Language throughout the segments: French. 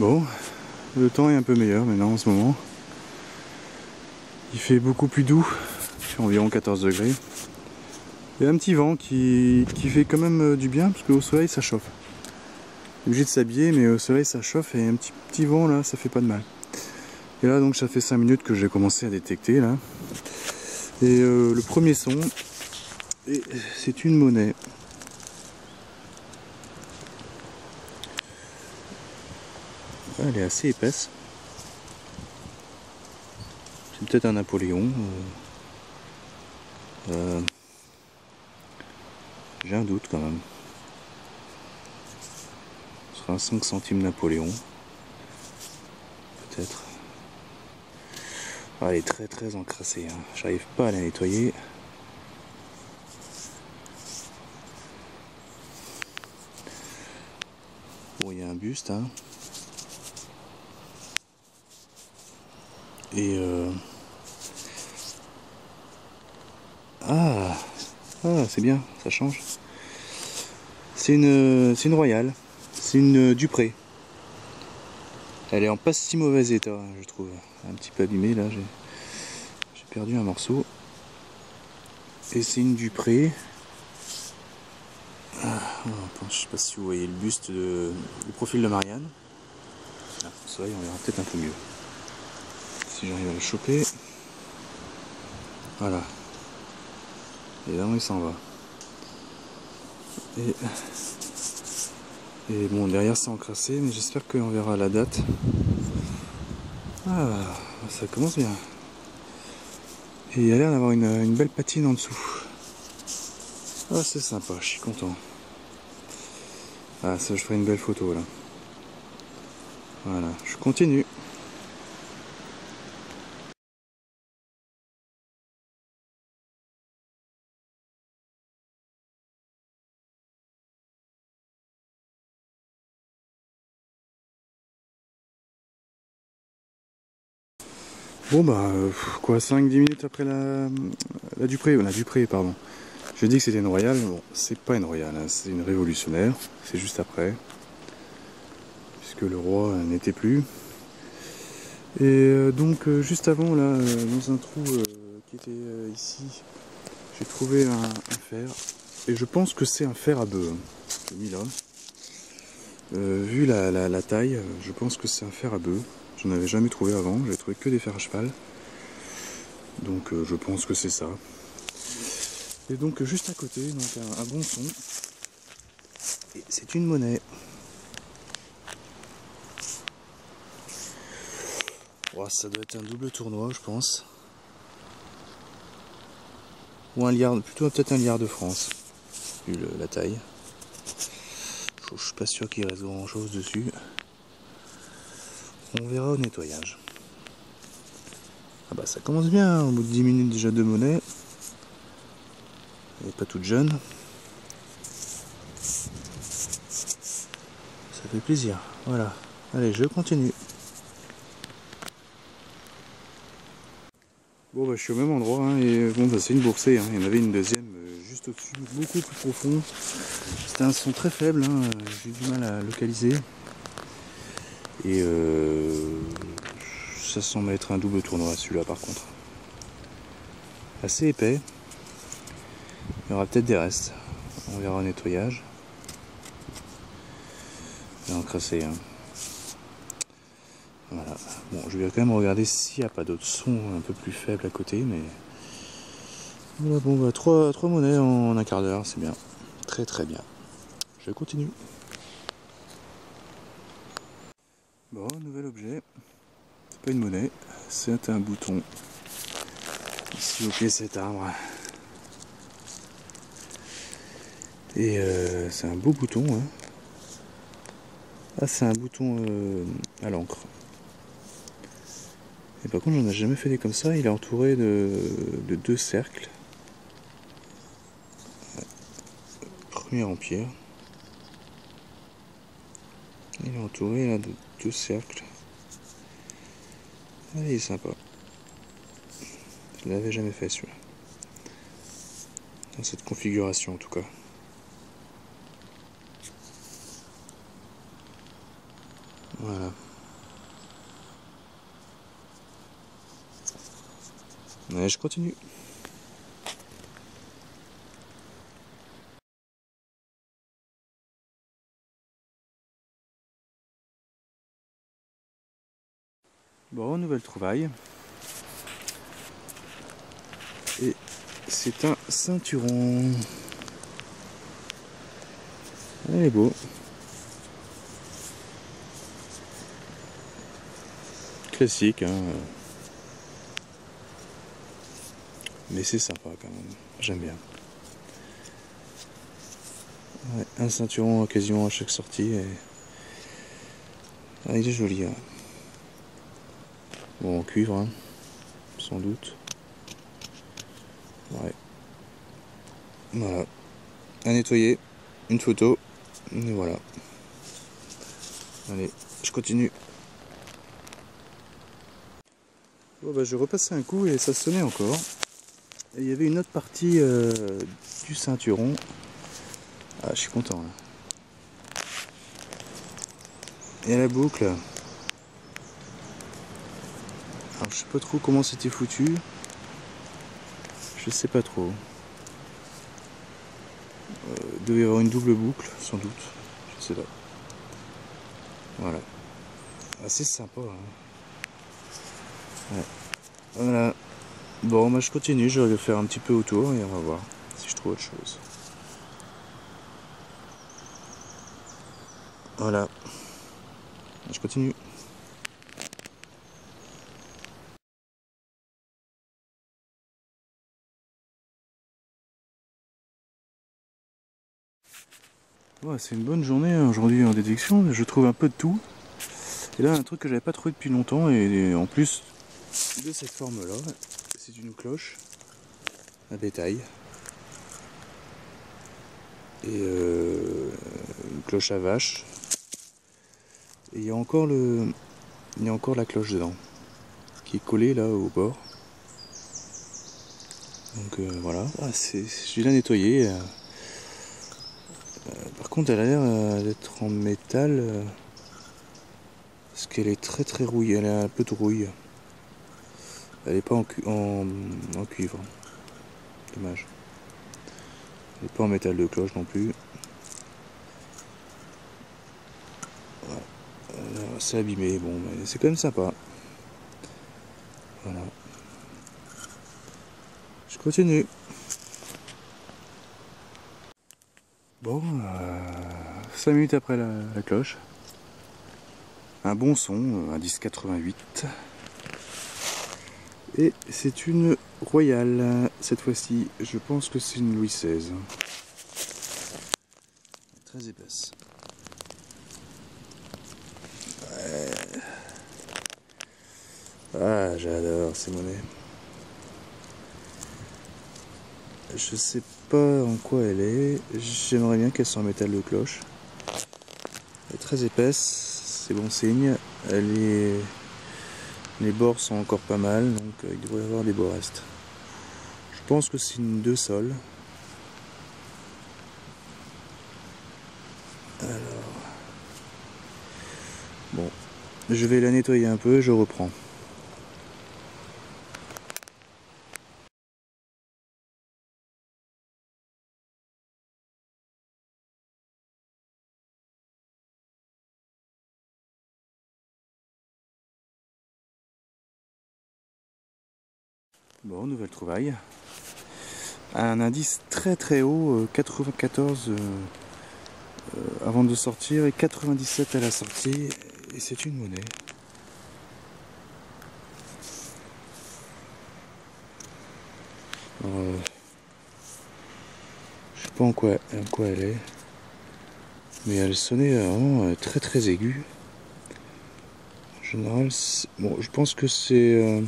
Bon, le temps est un peu meilleur maintenant en ce moment. Il fait beaucoup plus doux, il fait environ 14 degrés. Il y a un petit vent qui fait quand même du bien parce qu'au soleil ça chauffe. On est obligé de s'habiller mais au soleil ça chauffe et un petit vent là ça fait pas de mal. Et là donc ça fait 5 minutes que j'ai commencé à détecter là. Et le premier son, c'est une monnaie. Elle est assez épaisse. C'est peut-être un Napoléon. J'ai un doute quand même. Ce sera un 5 centimes Napoléon. Peut-être. Ah, elle est très encrassée. Hein. J'arrive pas à la nettoyer. Bon, il y a un buste. Hein. Et ah, c'est bien, ça change. C'est une royale. C'est une Dupré. Elle est en pas si mauvais état, je trouve. Un petit peu abîmée là, j'ai perdu un morceau. Et c'est une Dupré. Ah, je sais pas si vous voyez le buste, le profil de Marianne. Là, au soleil, on verra peut-être un peu mieux. Si j'arrive à le choper. Voilà. Et là, il s'en va. Et bon, derrière c'est encrassé, mais j'espère qu'on verra la date. Ah, ça commence bien. Et il y a l'air d'avoir une belle patine en dessous. Ah, c'est sympa, je suis content. Ah, ça, je ferai une belle photo là. Voilà, je continue. Bon bah, quoi, 5-10 minutes après la Dupré, pardon. Je dis que c'était une royale, bon, c'est pas une royale, hein, c'est une révolutionnaire, c'est juste après. Puisque le roi n'était plus. Et donc, juste avant, là, dans un trou qui était ici, j'ai trouvé un fer. Et je pense que c'est un fer à bœuf. J'ai mis là. Vu la taille, je pense que c'est un fer à bœuf. J'en avais jamais trouvé avant, j'avais trouvé que des fers à cheval. Donc je pense que c'est ça. Et donc juste à côté, donc un bon son. Et c'est une monnaie. Oh, ça doit être un double tournoi, je pense. Ou un liard, plutôt peut-être un liard de France, vu la taille. Je suis pas sûr qu'il reste grand chose dessus. On verra au nettoyage. Ah bah ça commence bien, hein, au bout de 10 minutes déjà de monnaie. Elle n'est pas toute jeune. Ça fait plaisir. Voilà. Allez, je continue. Bon bah je suis au même endroit hein, et bon bah c'est une boursée, hein. Il y en avait une deuxième juste au-dessus, beaucoup plus profond. C'était un son très faible, hein. J'ai eu du mal à localiser. Et ça semble être un double tournoi celui-là par contre. Assez épais. Il y aura peut-être des restes. On verra au nettoyage. C'est encrassé. Hein. Voilà. Bon, je vais quand même regarder s'il n'y a pas d'autres sons un peu plus faibles à côté, mais voilà, bon bah 3 monnaies en un quart d'heure, c'est bien. Très bien. Je continue. Bon, nouvel objet. C'est pas une monnaie, c'est un bouton. Ici au pied de cet arbre. Et c'est un beau bouton. Hein. Ah, c'est un bouton à l'encre. Et par contre, j'en ai jamais fait des comme ça. Il est entouré de 2 cercles. Premier en pierre. Il est entouré là de 2 cercles. Ah, il est sympa. Je l'avais jamais fait celui-là. Dans cette configuration en tout cas. Voilà. Ouais, je continue. Bon, nouvelle trouvaille. Et c'est un ceinturon. Il est beau. Classique, hein. Mais c'est sympa quand même. J'aime bien. Ouais, un ceinturon quasiment à chaque sortie. Et... ah, il est joli. Hein. Bon, en cuivre, hein, sans doute. Ouais. Voilà. À nettoyer. Une photo. Et voilà. Allez, je continue. Bon, bah, je repassais un coup et ça sonnait encore. Et il y avait une autre partie du ceinturon. Ah, je suis content là. Et la boucle. Alors, je sais pas trop comment c'était foutu. Je sais pas trop. Il devait y avoir une double boucle, sans doute. Je sais pas. Voilà. Assez sympa. Hein. Ouais. Voilà. Bon, bah, je continue. Je vais le faire un petit peu autour et on va voir si je trouve autre chose. Voilà. Je continue. Ouais, c'est une bonne journée aujourd'hui en détection. Je trouve un peu de tout. Et là, un truc que j'avais pas trouvé depuis longtemps, et en plus de cette forme-là, c'est une cloche à bétail. Et une cloche à vache. Et il y a encore la cloche dedans, qui est collée là au bord. Donc voilà, ah, je vais la nettoyer. Par contre, elle a l'air d'être en métal, parce qu'elle est très rouille, elle a un peu de rouille. Elle n'est pas en cuivre. Dommage. Elle n'est pas en métal de cloche non plus. Voilà. C'est abîmé, bon, mais c'est quand même sympa. Voilà. Je continue. Bon, 5 minutes après la cloche. Un bon son, un 1088. Et c'est une royale, cette fois-ci. Je pense que c'est une Louis XVI. Très épaisse. Ouais. Ah, j'adore ces monnaies. Je sais pas en quoi elle est. J'aimerais bien qu'elle soit en métal de cloche. Elle est très épaisse, c'est bon signe. Les bords sont encore pas mal, donc il devrait y avoir des beaux restes. Je pense que c'est une 2 sols. Alors, bon, je vais la nettoyer un peu, je reprends. Bon, nouvelle trouvaille. Un indice très haut, 94 avant de sortir et 97 à la sortie. Et c'est une monnaie. Alors, je sais pas en quoi elle est. Mais elle sonnait vraiment très aiguë. En général, bon, je pense que c'est...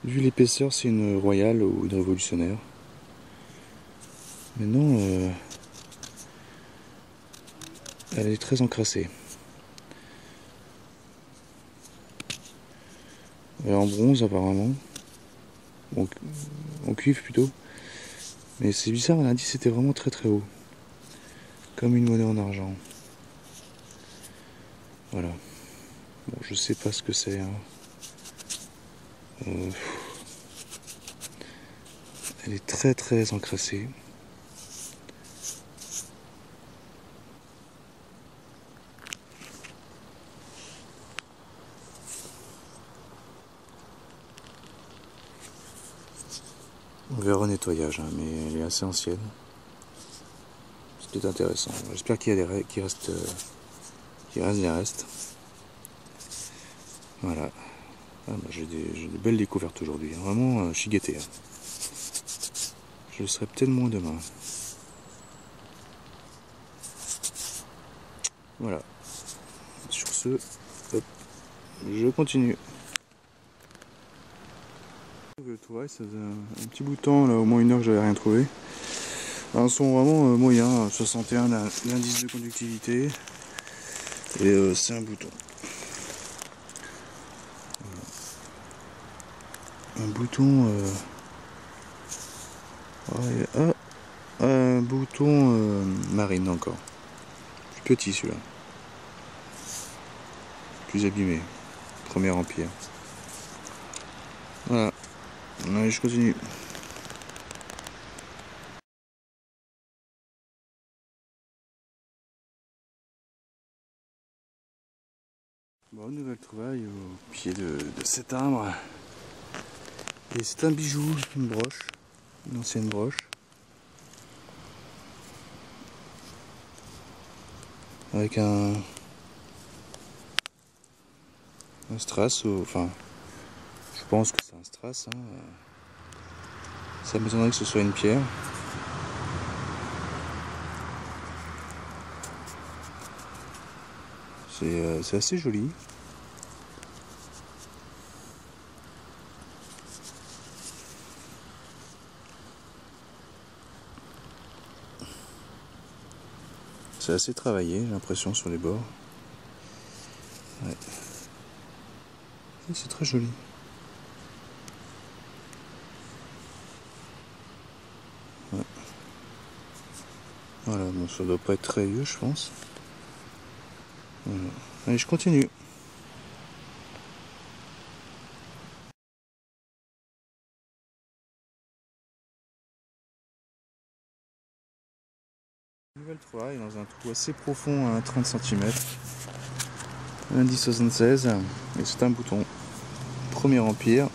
vu l'épaisseur, c'est une royale ou une révolutionnaire. Mais non, elle est très encrassée. Elle est en bronze apparemment. Bon, en cuivre plutôt. Mais c'est bizarre, l'indice était vraiment très haut. Comme une monnaie en argent. Voilà. Bon, je sais pas ce que c'est. Hein. Elle est très très encrassée. On verra au nettoyage, hein, mais elle est assez ancienne. C'est peut-être intéressant. J'espère qu'il y a qu'il reste des restes. Voilà. Ah, bah, j'ai des belles découvertes aujourd'hui. Hein. Vraiment, je suis gâté. Hein. Je le serai peut-être moins demain. Voilà. Sur ce, hop, je continue. Le tourelle, ça faisait un petit bout de temps, là, au moins 1 heure que j'avais rien trouvé. Un son vraiment moyen, 61 l'indice de conductivité. Et c'est un bouton. Un bouton. Un bouton marine encore. Plus petit celui-là. Plus abîmé. Premier empire. Voilà. Allez, je continue. Bon, nouvelle trouvaille au pied de cet arbre. Et c'est un bijou, une broche. Une ancienne broche. Avec un strass, enfin, je pense que c'est un strass. Hein. Ça m'étonnerait que ce soit une pierre. C'est assez joli. C'est assez travaillé, j'ai l'impression, sur les bords. Ouais. C'est très joli. Ouais. Voilà, bon, ça doit pas être très vieux, je pense. Voilà. Allez, je continue. Nouvelle trouvaille dans un trou assez profond à 30 cm. Indice 76. Et c'est un bouton. Premier empire.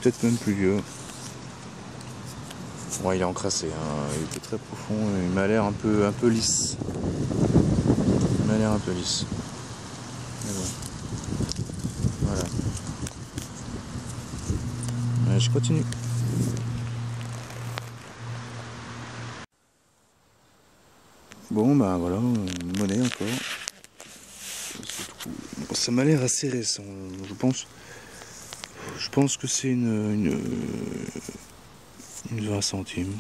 Peut-être même plus vieux. Ouais, il est encrassé, hein. Il était très profond, il m'a l'air un peu lisse. Il m'a l'air un peu lisse. Mais bon. Voilà. Allez, je continue. Bon, bah voilà, une monnaie encore. Bon, ça m'a l'air assez récent. Je pense que c'est une 20 centimes.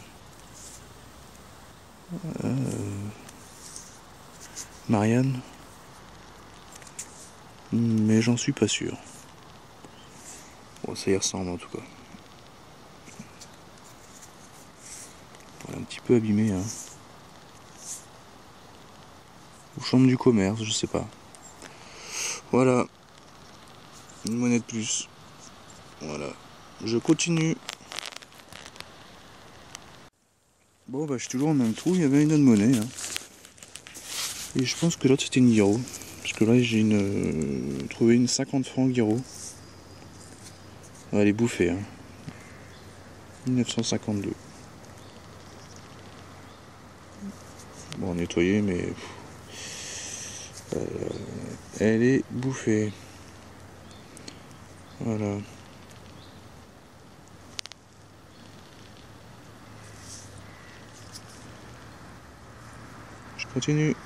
Marianne. Mais j'en suis pas sûr. Bon, ça y ressemble en tout cas. Voilà, un petit peu abîmé. Hein. Ou chambre du commerce, je sais pas. Voilà. Une monnaie de plus. Voilà. Je continue. Bon, bah, je suis toujours dans le même trou. Il y avait une autre monnaie. Hein. Et je pense que l'autre c'était une Giro. Parce que là, j'ai trouvé une 50 francs Giro. Elle est bouffée. Hein. 1952. Bon, nettoyée, mais elle est bouffée. Voilà. Je continue.